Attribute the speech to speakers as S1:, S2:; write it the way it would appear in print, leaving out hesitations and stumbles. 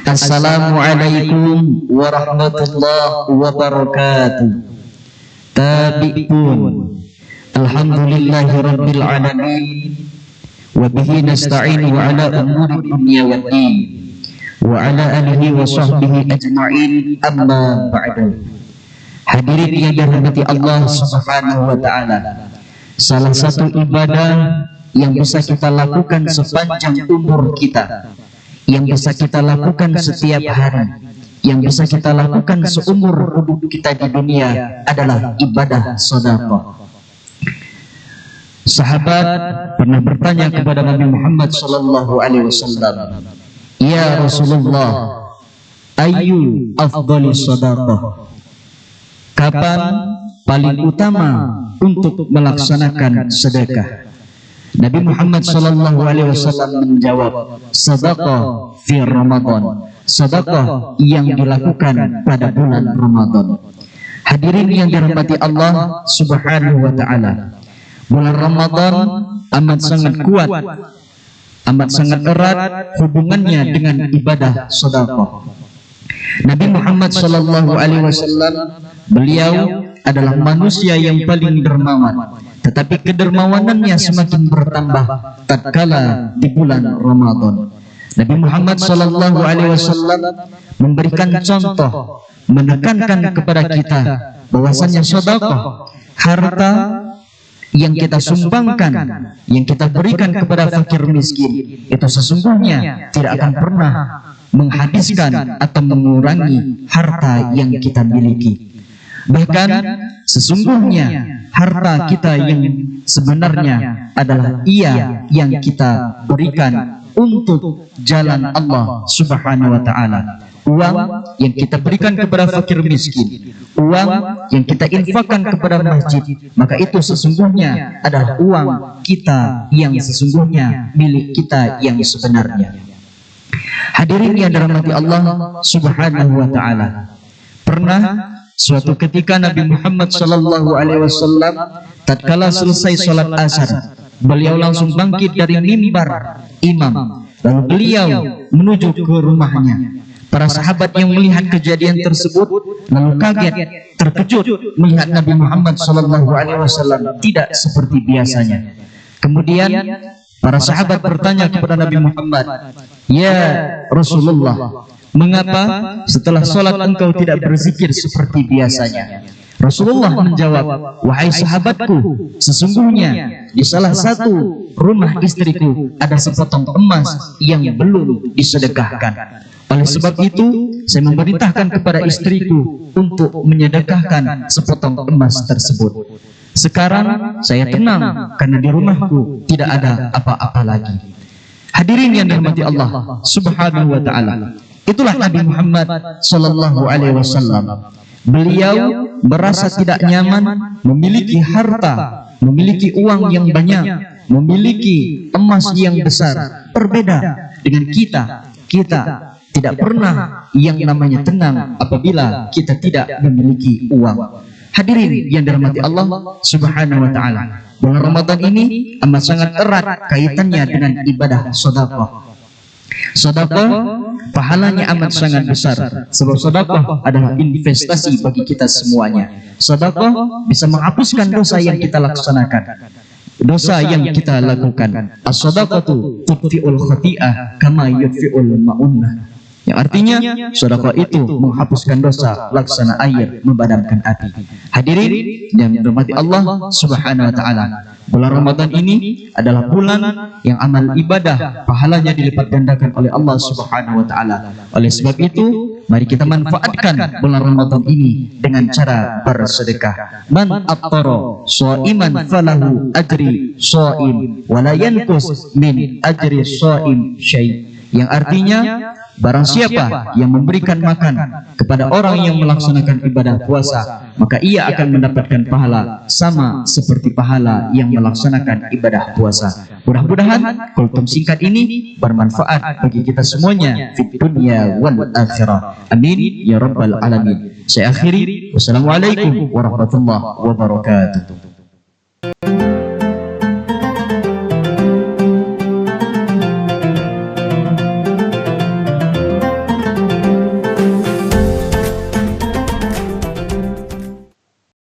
S1: Assalamualaikum warahmatullahi wabarakatuh. Tabi'un. Alhamdulillahi rabbil alamin. Wa bihi nasta'inu ala umuri dunya waddin. Wa ala alihi wa sahbihi ajma'in, amma ba'du. Hadirin yang dirahmati Allah Subhanahu wa ta'ala, salah satu ibadah yang bisa kita lakukan sepanjang umur kita, yang bisa kita lakukan setiap hari, yang bisa kita lakukan seumur hidup kita di dunia adalah ibadah sedekah. Sahabat pernah bertanya kepada Nabi Muhammad sallallahu alaihi wasallam, "Ya Rasulullah, ayyu afdhalis sedekah?" Kapan paling utama untuk melaksanakan sedekah? Nabi Muhammad sallallahu alaihi wasallam menjawab, sedekah fi Ramadan, sedekah yang dilakukan pada bulan Ramadan. Hadirin yang dirahmati Allah Subhanahu wa taala, bulan Ramadan amat sangat kuat, amat sangat erat hubungannya dengan ibadah sedekah. Nabi Muhammad sallallahu alaihi wasallam, beliau adalah manusia yang paling dermawan, tetapi kedermawanannya semakin bertambah tatkala di bulan Ramadan. Nabi Muhammad sallallahu alaihi wasallam memberikan contoh, menekankan kepada kita bahwasanya sedekah, harta yang kita sumbangkan, yang kita berikan kepada fakir miskin, itu sesungguhnya tidak akan pernah menghabiskan atau mengurangi harta yang kita miliki. Bahkan sesungguhnya harta kita yang sebenarnya adalah yang kita berikan untuk jalan Allah Subhanahu wa ta'ala. Uang yang kita berikan kepada fakir miskin, uang yang kita infakkan kepada masjid, maka itu sesungguhnya adalah uang kita yang sesungguhnya, milik kita yang sebenarnya. Hadirin yang dirahmati Allah Subhanahu wa ta'ala, pernah suatu ketika Nabi Muhammad sallallahu alaihi wasallam tatkala selesai salat asar, beliau langsung bangkit dari mimbar imam, lalu beliau menuju ke rumahnya. Para sahabat yang melihat kejadian tersebut lalu kaget, terkejut melihat Nabi Muhammad sallallahu alaihi wasallam tidak seperti biasanya. Kemudian para sahabat bertanya kepada Nabi Muhammad, "Ya Rasulullah, mengapa setelah sholat engkau tidak berzikir seperti biasanya?" Rasulullah menjawab, "Wahai sahabatku, sesungguhnya di salah satu rumah istriku ada sepotong emas yang belum disedekahkan. Oleh sebab itu, saya memerintahkan kepada istriku untuk menyedekahkan sepotong emas tersebut. Sekarang saya tenang karena di rumahku tidak ada apa-apa lagi." Hadirin yang dirahmati Allah Subhanahu wa ta'ala, itulah Nabi Muhammad sallallahu alaihi wasallam. Beliau merasa tidak nyaman memiliki harta, memiliki uang yang banyak, memiliki emas yang besar. Berbeda dengan kita. Kita tidak pernah yang namanya tenang apabila kita tidak memiliki uang. Hadirin yang dirahmati Allah Subhanahu wa ta'ala, bulan Ramadan ini amat sangat erat kaitannya dengan ibadah sedekah. Sedekah pahalanya amat sangat besar, sebab sedekah adalah investasi bagi kita semuanya. Sedekah bisa menghapuskan dosa yang kita laksanakan, dosa yang kita lakukan. As-sadaqatu tudfi'ul khati'ah kama yudfi'ul ma'unnah, yang artinya sedekah itu menghapuskan dosa laksana air memadamkan api. Hadirin yang dirahmati Allah Subhanahu wa ta'ala, bulan Ramadan ini adalah bulan yang amal ibadah pahalanya dilipat gandakan oleh Allah Subhanahu wa ta'ala. Oleh sebab itu, mari kita manfaatkan bulan Ramadan ini dengan cara bersedekah. Man aftara shaiman falahu ajri shaim wa la yanqus min ajri shaim syai', yang artinya barang siapa yang memberikan makan kepada orang yang melaksanakan ibadah puasa, maka ia akan mendapatkan pahala sama seperti pahala yang melaksanakan ibadah puasa. Mudah-mudahan kultum singkat ini bermanfaat bagi kita semuanya fid dunya wal akhirah. Amin ya rabbal alamin. Saya akhiri, wassalamualaikum warahmatullahi wabarakatuh.